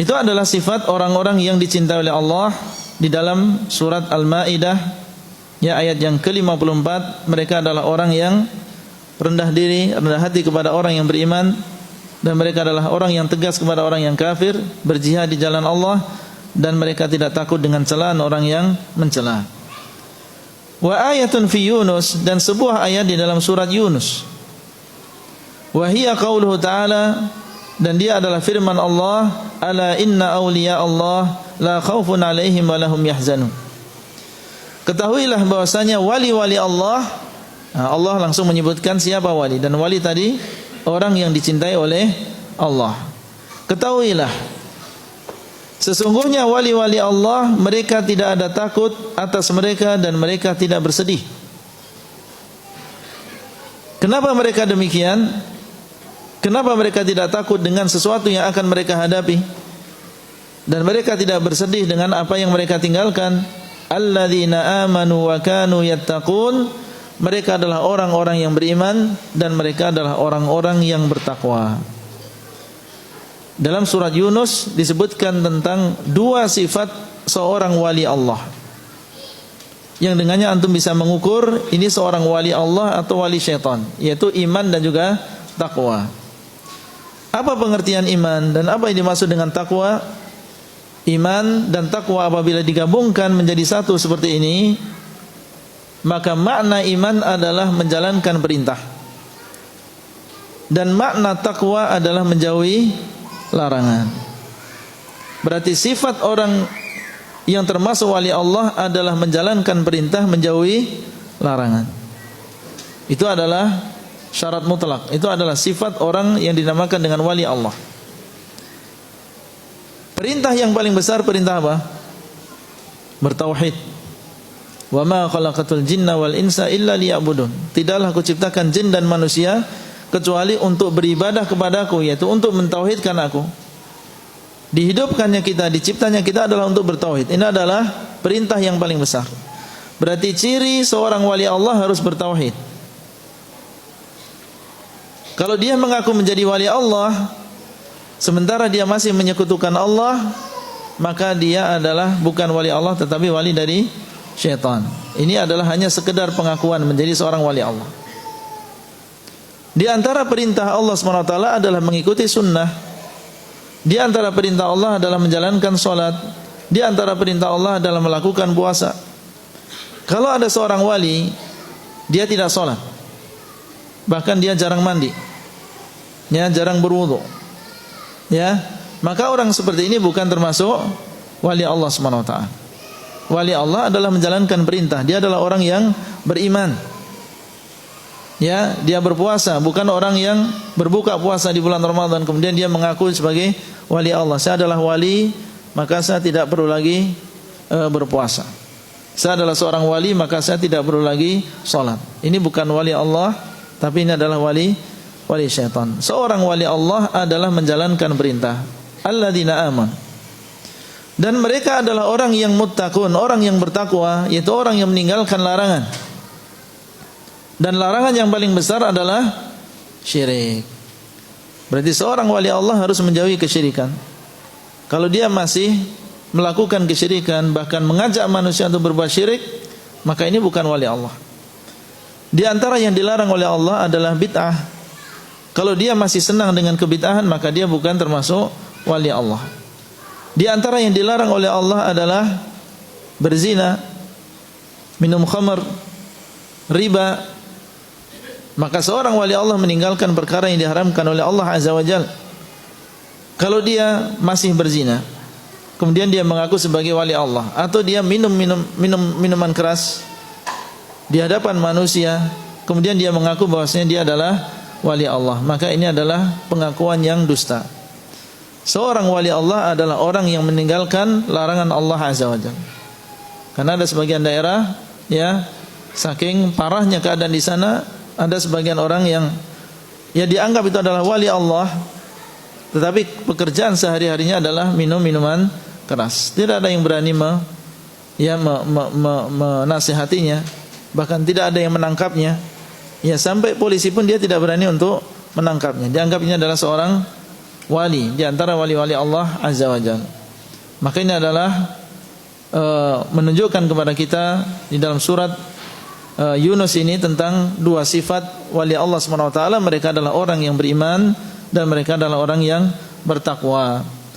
Itu adalah sifat orang-orang yang dicintai oleh Allah di dalam surat Al-Maidah, ya, ayat yang ke-54. Mereka adalah orang yang rendah diri, rendah hati kepada orang yang beriman, dan mereka adalah orang yang tegas kepada orang yang kafir, berjihad di jalan Allah, dan mereka tidak takut dengan celaan orang yang mencela. Wa ayatun fi Yunus, dan sebuah ayat di dalam surat Yunus. Wa hiya qauluhu ta'ala, dan dia adalah firman Allah, ala inna awliya Allah la khaufun alaihim wa lahum yahzanun. Ketahuilah bahwasanya wali-wali Allah, Allah langsung menyebutkan siapa wali, dan wali tadi orang yang dicintai oleh Allah. Ketahuilah, sesungguhnya wali-wali Allah, mereka tidak ada takut atas mereka dan mereka tidak bersedih. Kenapa mereka demikian? Kenapa mereka tidak takut dengan sesuatu yang akan mereka hadapi, dan mereka tidak bersedih dengan apa yang mereka tinggalkan? Alladzina amanu wa kanu yattaqun, mereka adalah orang-orang yang beriman dan mereka adalah orang-orang yang bertakwa. Dalam surat Yunus disebutkan tentang dua sifat seorang wali Allah, yang dengannya antum bisa mengukur ini seorang wali Allah atau wali syaitan, yaitu iman dan juga takwa. Apa pengertian iman dan apa yang dimaksud dengan takwa? Iman dan takwa apabila digabungkan menjadi satu seperti ini, maka makna iman adalah menjalankan perintah, dan makna takwa adalah menjauhi larangan. Berarti sifat orang yang termasuk wali Allah adalah menjalankan perintah, menjauhi larangan. Itu adalah syarat mutlak. Itu adalah sifat orang yang dinamakan dengan wali Allah. Perintah yang paling besar perintah apa? Bertauhid. Wa ma khalaqatul jinna wal insa illa liya'budun. Tidaklah aku ciptakan jin dan manusia kecuali untuk beribadah kepadaku, yaitu untuk mentauhidkan aku. Dihidupkannya kita, diciptanya kita adalah untuk bertauhid. Ini adalah perintah yang paling besar. Berarti ciri seorang wali Allah harus bertauhid. Kalau dia mengaku menjadi wali Allah sementara dia masih menyekutukan Allah, maka dia adalah bukan wali Allah tetapi wali dari syaitan. Ini adalah hanya sekedar pengakuan menjadi seorang wali Allah. Di antara perintah Allah SWT adalah mengikuti sunnah. Di antara perintah Allah adalah menjalankan sholat. Di antara perintah Allah adalah melakukan puasa. Kalau ada seorang wali, dia tidak sholat, bahkan dia jarang mandi, ya, jarang berwudu, ya, maka orang seperti ini bukan termasuk wali Allah SWT. Wali Allah adalah menjalankan perintah. Dia adalah orang yang beriman, ya, dia berpuasa, bukan orang yang berbuka puasa di bulan Ramadan kemudian dia mengaku sebagai wali Allah. Saya adalah wali, maka saya tidak perlu lagi berpuasa. Saya adalah seorang wali, maka saya tidak perlu lagi sholat. Ini bukan wali Allah, tapi ini adalah wali syaitan. Seorang wali Allah adalah menjalankan perintah. Alladzina amanu. Dan mereka adalah orang yang muttaqun, orang yang bertakwa, yaitu orang yang meninggalkan larangan. Dan larangan yang paling besar adalah syirik. Berarti seorang wali Allah harus menjauhi kesyirikan. Kalau dia masih melakukan kesyirikan, bahkan mengajak manusia untuk berbuat syirik, maka ini bukan wali Allah. Di antara yang dilarang oleh Allah adalah bid'ah. Kalau dia masih senang dengan kebid'ahan, maka dia bukan termasuk wali Allah. Di antara yang dilarang oleh Allah adalah berzina, minum khamr, riba. Maka seorang wali Allah meninggalkan perkara yang diharamkan oleh Allah Azza wa Jalla. Kalau dia masih berzina, kemudian dia mengaku sebagai wali Allah, atau dia minum minuman keras di hadapan manusia, kemudian dia mengaku bahwasanya dia adalah wali Allah, maka ini adalah pengakuan yang dusta. Seorang wali Allah adalah orang yang meninggalkan larangan Allah Azza wa Jalla. Karena ada sebagian daerah, ya, saking parahnya keadaan di sana, ada sebagian orang yang ya dianggap itu adalah wali Allah, tetapi pekerjaan sehari-harinya adalah minum minuman keras. Tidak ada yang berani menasihatinya, bahkan tidak ada yang menangkapnya. Ya, sampai polisi pun dia tidak berani untuk menangkapnya. Dianggapnya adalah seorang wali di antara wali-wali Allah Azza wa Jalla. Maka ini adalah menunjukkan kepada kita di dalam surat Yunus ini tentang dua sifat wali Allah Subhanahu wa taala. Mereka adalah orang yang beriman dan mereka adalah orang yang bertakwa.